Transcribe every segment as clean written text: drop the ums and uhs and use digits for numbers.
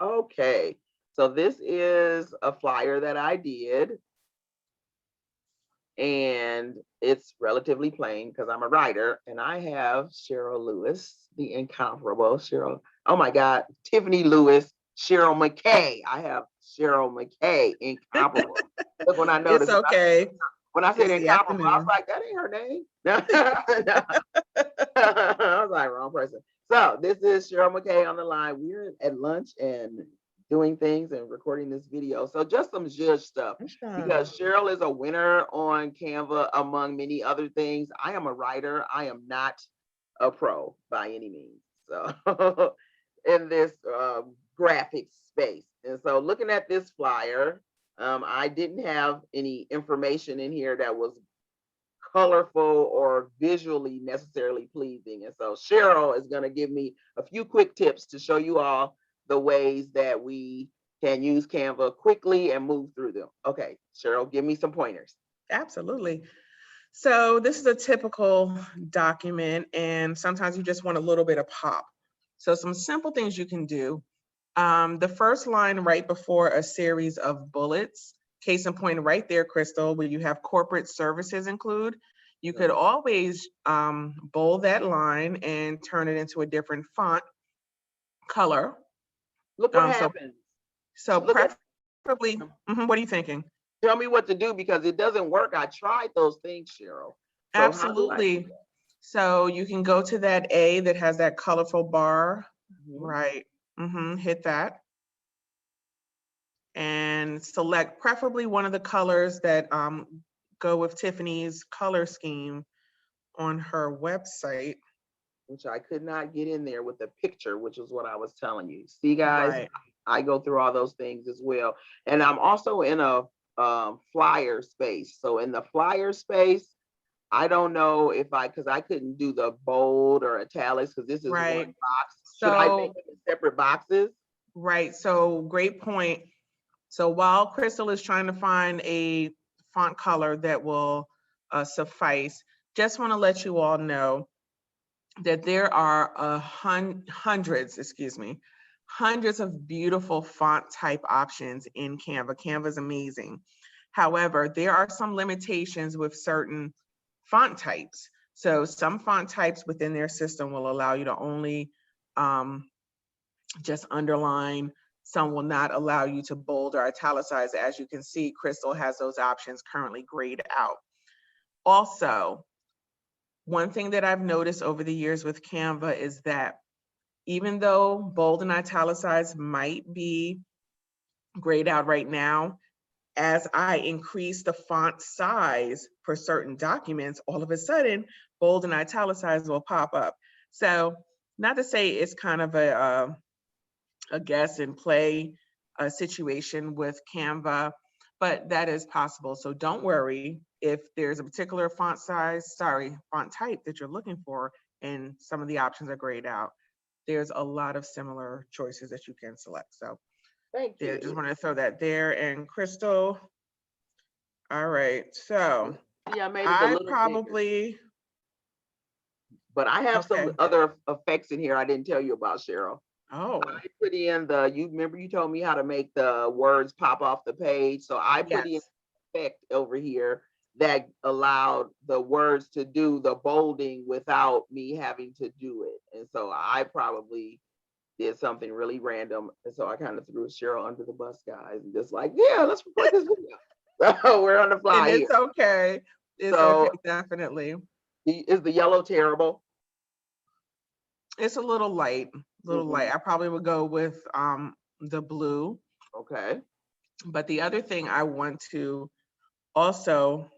Okay. So this is a flyer that I did, and it's relatively plain because I'm a writer, and I have Cheryl Lewis, the incomparable Cheryl. Oh my God, Tiffany Lewis, Cheryl McKay. I have Cheryl McKay, incomparable. Look, when I It's noticed, okay. when I said It's the incomparable, I was afternoon. like, that ain't her name. I was like, wrong person. So this is Cheryl McKay on the line. We're at lunch and doing things and recording this video. So just some zhuzh stuff Awesome. because Cheryl is a winner on Canva among many other things. I am a writer. I am not a pro by any means. So in this graphics space. And so looking at this flyer, I didn't have any information in here that was colorful or visually necessarily pleasing. And so Cheryl is going to give me a few quick tips to show you all the ways that we can use Canva quickly and move through them. Okay, Cheryl, give me some pointers. Absolutely. So this is a typical document, and sometimes you just want a little bit of pop. So some simple things you can do. The first line right before a series of bullets, case in point right there, Crystal, where you have corporate services include, you could always bold that line and turn it into a different font color. Look what Um, so, happens. so Look at preferably, what are you thinking? tell me what to do because it doesn't work. I tried those things, Cheryl. So how do I do Absolutely. So you can go to that A that has that colorful bar, that? Mhm. right? Hit that and select preferably one of the colors that go with Tiffany's color scheme on her website. Which I could not get in there with the picture, which is what I was telling you. See, guys, Right. I go through all those things as well. And I'm also in a flyer space. So in the flyer space, I don't know if because I couldn't do the bold or italics because this is one Right. box. Should I make So, it in separate boxes? right. So great point. So while Crystal is trying to find a font color that will suffice, just want to let you all know that there are hundreds of beautiful font type options in Canva. Canva is amazing. However, there are some limitations with certain font types. So some font types within their system will allow you to only um, just underline. Some will not allow you to bold or italicize. As you can see, Crystal has those options currently grayed out. Also, one thing that I've noticed over the years with Canva is that even though bold and italicized might be grayed out right now, as I increase the font size for certain documents, all of a sudden, bold and italicized will pop up. So, not to say it's kind of a guess and play situation with Canva, but that is possible. So don't worry if there's a particular font type that you're looking for, and some of the options are grayed out. There's a lot of similar choices that you can select. So Thank there, just you. want to throw that there. And Crystal, all right. So See, I made it a I little bigger, probably, but I have some okay. other effects in here I didn't tell you about, Cheryl. Oh, I put in you remember you told me how to make the words pop off the page. So I put in yes. effect over here that allowed the words to do the bolding without me having to do it. And so I probably did something really random. And so I kind of threw Cheryl under the bus, guys, and just like, yeah, let's record this video. So we're on the And fly here. it's okay. It's okay, So definitely. is the yellow terrible? It's a little light, little Mm-mm. light. I probably would go with the blue. Okay. But the other thing I want to also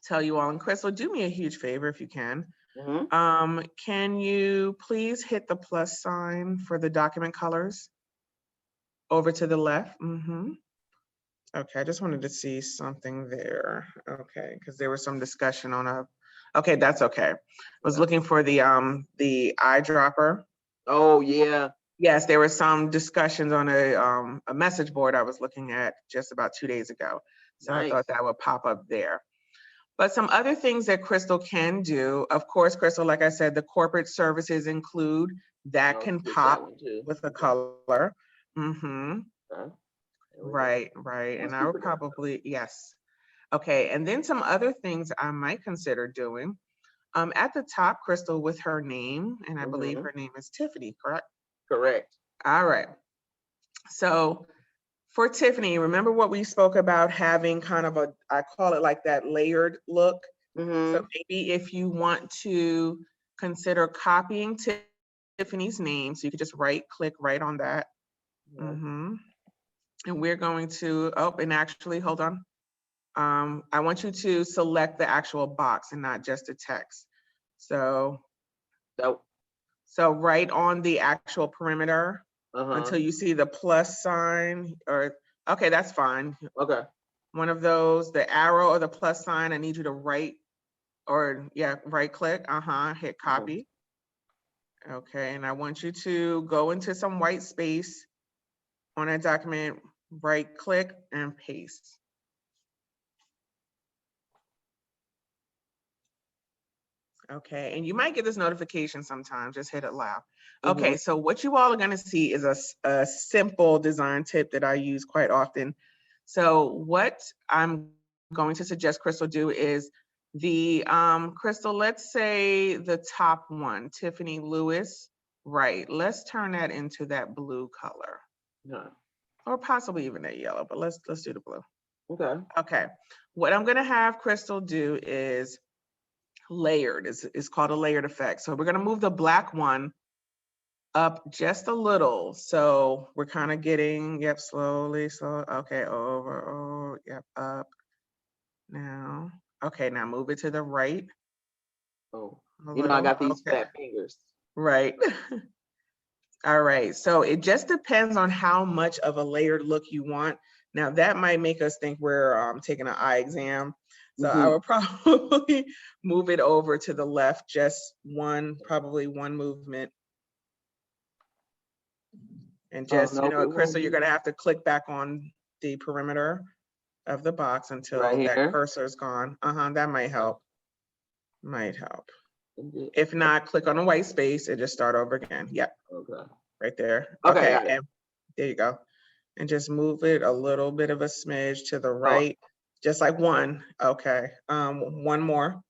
tell you all, and Crystal, do me a huge favor if you can. Mm-hmm. Can you please hit the plus sign for the document colors over to the left? Okay, I just wanted to see something there. Okay, because there was some discussion on a. Okay, that's okay. I was Yeah. looking for the eyedropper. Oh yeah. Yes, there were some discussions on a message board I was looking at just about 2 days ago. So I thought Nice. that would pop up there. But some other things that Crystal can do, of course, Crystal, like I said, the corporate services include that I'll can skip that pop one too. with a Okay. color. Mm-hmm. Okay. There we go. Right, right. Let's And I keep would it there. probably, yes. Okay, and then some other things I might consider doing. At the top, Crystal with her name, and I believe Mm-hmm. her name is Tiffany, correct? Correct. All right. So for Tiffany, remember what we spoke about having kind of a, I call it like that layered look. So Mm-hmm. maybe if you want to consider copying Tiffany's name, so you could just right click right on that. Yeah. Hmm. And we're going to, oh, and actually, hold on. I want you to select the actual box and not just the text. So, So, so right on the actual perimeter uh-huh. until you see the plus sign or, okay, that's fine. Okay. One of those, the arrow or the plus sign, I need you to right or yeah, right click, hit Mhm. copy. Okay, and I want you to go into some white space on a document, right click and paste. Okay, and you might get this notification sometimes, just hit allow. Mhm. Okay, so what you all are gonna see is a simple design tip that I use quite often. So what I'm going to suggest Crystal do is the, Crystal, let's say the top one, Tiffany Lewis, right? Let's turn that into that blue color Yeah. or possibly even that yellow, but let's do the blue. Okay. Okay, what I'm gonna have Crystal do is layered. It's called a layered effect. So we're gonna move the black one up just a little. So we're kind of getting, yep, slowly, slow. Okay, over, oh, yep, up. Now, okay, now move it to the right Oh, a you know, I little. got these Okay, fat fingers. right. All right, so it just depends on how much of a layered look you want. Now that might make us think we're taking an eye exam. So I Mhm. would probably move it over to the left, just one, probably one movement. And Oh just, no, it won't Crystal, you're be gonna have to click back on the perimeter of the box until right that here. cursor is gone. That might Oh, help, might help. indeed. If not, click on the white space and just start over again. Yep, Okay. right there. Okay, Okay, got it. and there you go. And just move it a little bit of a smidge to the Oh, right, just like one. Okay, one more.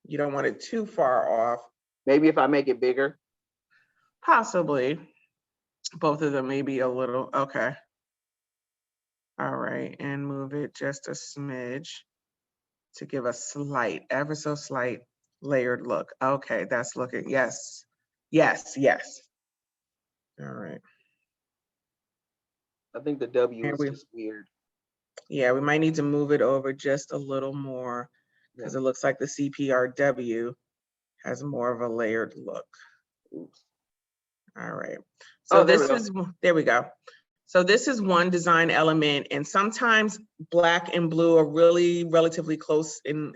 You don't want it too far off. maybe if I make it bigger. Possibly, both of them maybe a little, okay. All right, and move it just a smidge to give a slight, ever so slight layered look. Okay, that's looking, yes, yes, yes. All right, I think the W and is just weird. yeah, we might need to move it over just a little more Yeah. because it looks like the CPRW has more of a layered look. Oops. All right, so Oh, there we this go. is, there we go. So this is one design element, and sometimes black and blue are really relatively close in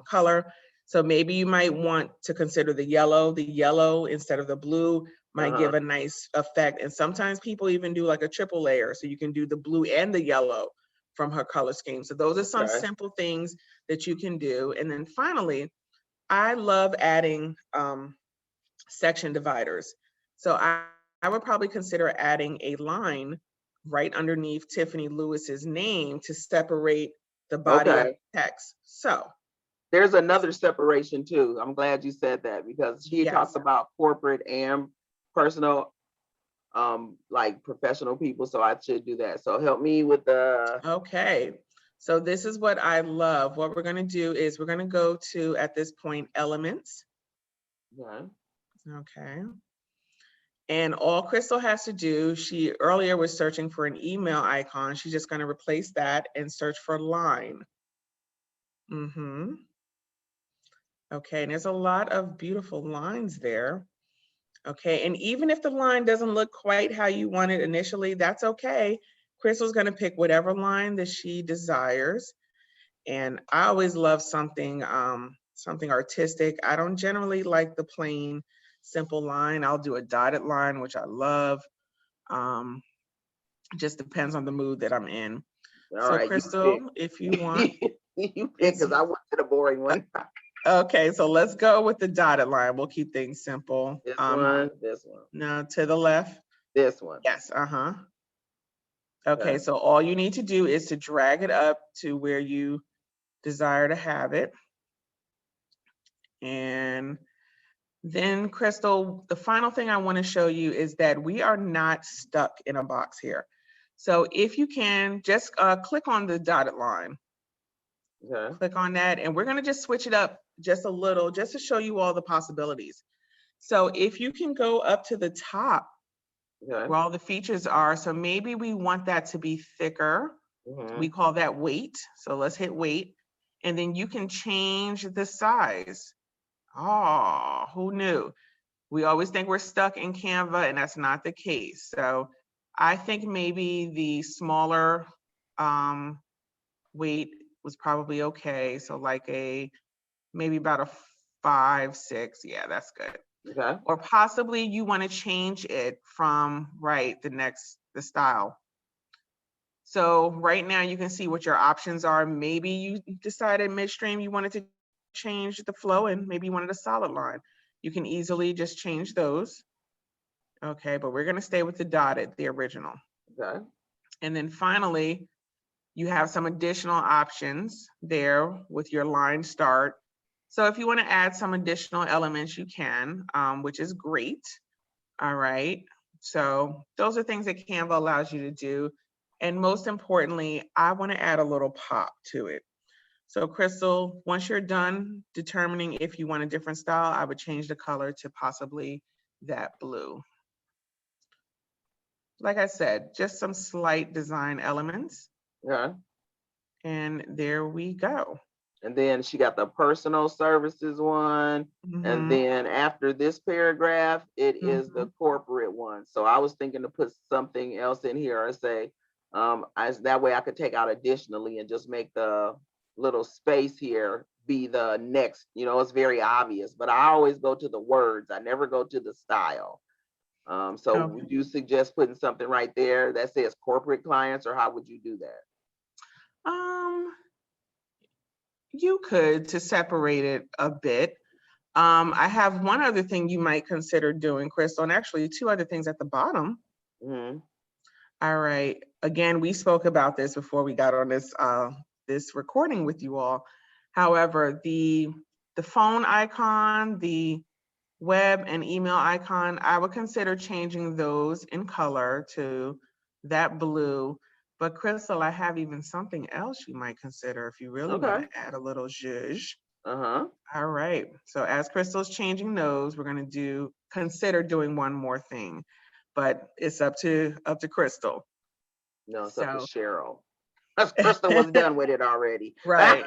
color. So maybe you might want to consider the yellow. The yellow instead of the blue might Uh-huh. give a nice effect. And sometimes people even do like a triple layer. So you can do the blue and the yellow from her color scheme. So those are some Okay. simple things that you can do. And then finally, I love adding section dividers. So I would probably consider adding a line right underneath Tiffany Lewis's name to separate the body of Okay. text. So There's another separation too. I'm glad you said that because she talked yes, about corporate and personal, like professional people. So I should do that. So help me with the. okay. So this is what I love. What we're gonna do is we're gonna go to, at this point, elements. Yeah. Okay. And all Crystal has to do, she earlier was searching for an email icon. She's just gonna replace that and search for line. Mm-hmm. Okay, and there's a lot of beautiful lines there. Okay, and even if the line doesn't look quite how you want it initially, that's okay. Crystal's gonna pick whatever line that she desires. And I always love something, something artistic. I don't generally like the plain, simple line. I'll do a dotted line, which I love. Um, just depends on the mood that I'm in. All So right. You pick. Crystal, if you want, You pick it's because I went to the boring one. okay. So let's go with the dotted line. We'll keep things simple. This one. This one. Now to the left. This one. Yes, Okay, Okay. so all you need to do is to drag it up to where you desire to have it. And then, Crystal, the final thing I want to show you is that we are not stuck in a box here. So if you can, just click on the dotted line. Okay. Click on that, and we're going to just switch it up just a little, just to show you all the possibilities. So if you can go up to the top Okay. where all the features are, so maybe we want that to be thicker. We call that weight. So let's hit weight, and then you can change the size. Oh, who knew? We always think we're stuck in Canva, and that's not the case. So I think maybe the smaller weight was probably okay. So like maybe about a 5, 6. Yeah, that's good. Okay. Or possibly you want to change it from the style. So right now you can see what your options are. Maybe you decided midstream you wanted to change the flow and maybe you wanted a solid line. You can easily just change those. Okay, but we're going to stay with the dotted, the original. Okay. And then finally, you have some additional options there with your line start. So if you want to add some additional elements, you can, which is great. All right. So those are things that Canva allows you to do. And most importantly, I want to add a little pop to it. So Crystal, once you're done determining if you want a different style, I would change the color to possibly that blue. Like I said, just some slight design elements. Yeah. And there we go. And then she got the personal services one. And then after this paragraph, it is the corporate one. So I was thinking to put something else in here or say, as that way I could take out additionally and just make the little space here be the next, it's very obvious, but I always go to the words. I never go to the style. So Okay. would you suggest putting something right there that says corporate clients, or how would you do that? You could, to separate it a bit. I have one other thing you might consider doing, Crystal, and actually 2 other things at the bottom. All right. Again, we spoke about this before we got on this recording with you all. However, the phone icon, the web and email icon, I would consider changing those in color to that blue. But Crystal, I have even something else you might consider if you really want to add a little zhuzh. All right. So as Crystal's changing those, we're going to consider doing one more thing, but it's up to Crystal. No, it's up to Cheryl. Crystal was done with it already. Right.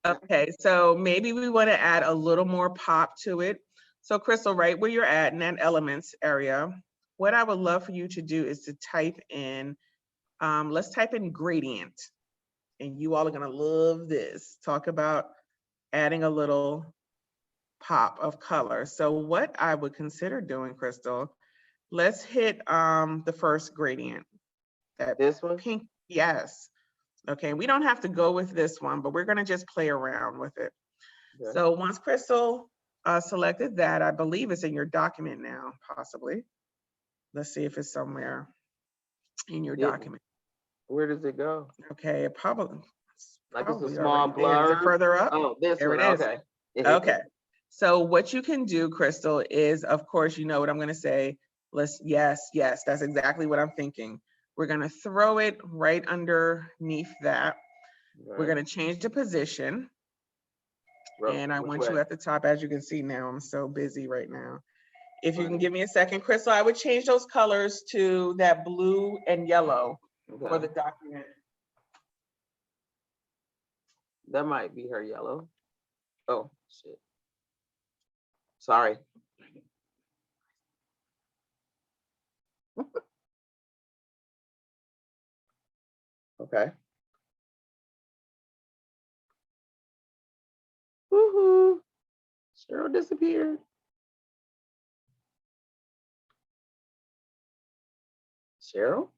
Okay. So maybe we want to add a little more pop to it. So Crystal, right where you're at in that elements area, what I would love for you to do is to type in, let's type in gradient. And you all are going to love this. Talk about adding a little pop of color. So what I would consider doing, Crystal, let's hit the first gradient. This one? Pink, yes. Okay, we don't have to go with this one, but we're gonna just play around with it. Okay. So once Crystal selected that, I believe it's in your document now, possibly. Let's see if it's somewhere in your document. Where does it go? Okay, it probably like it's a small blur. Is it further up? Oh, this there one. It is. Okay. Okay. So what you can do, Crystal, is of course you know what I'm going to say. Yes, that's exactly what I'm thinking. We're going to throw it right underneath that. Right. We're going to change the position. And I want you at the top. As you can see now, I'm so busy right now. If you can give me a second, Crystal, I would change those colors to that blue and yellow for the document. That might be her yellow. Oh, shit. Sorry. Okay. Woohoo. Cheryl disappeared. Cheryl?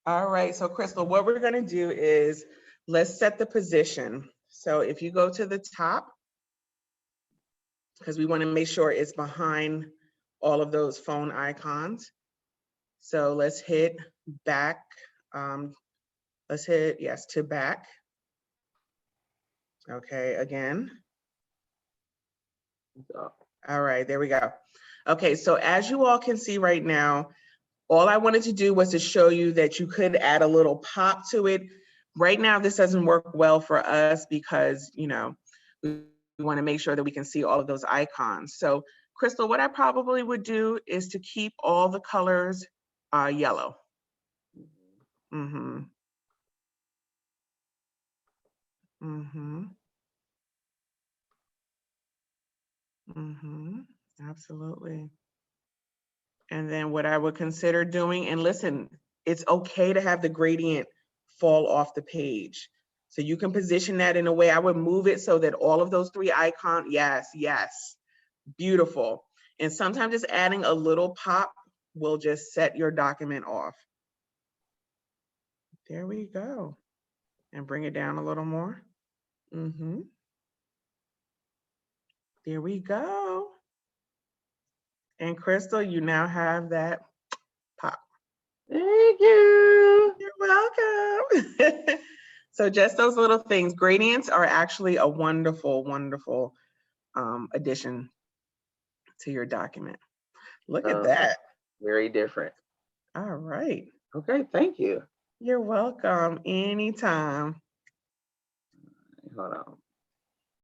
All right, so Crystal, what we're gonna do is let's set the position. So if you go to the top, because we want to make sure it's behind all of those phone icons. So let's hit back. Let's hit, yes, to back. Okay, again. All right, there we go. Okay, so as you all can see right now, all I wanted to do was to show you that you could add a little pop to it. Right now, this doesn't work well for us because, you know, we want to make sure that we can see all of those icons. So Crystal, what I probably would do is to keep all the colors yellow. Mm-hmm. Mm-hmm. Mm-hmm. Absolutely. And then what I would consider doing, and listen, it's okay to have the gradient fall off the page. So you can position that in a way, I would move it so that all of those three icons, yes, yes, beautiful. And sometimes just adding a little pop will just set your document off. There we go. And bring it down a little more. Mm-hmm. There we go. And Crystal, you now have that pop. Thank you. You're welcome. So just those little things. Gradients are actually a wonderful, wonderful addition to your document. Look at that. Very different. All right. Okay, thank you. You're welcome. Anytime. Hold on.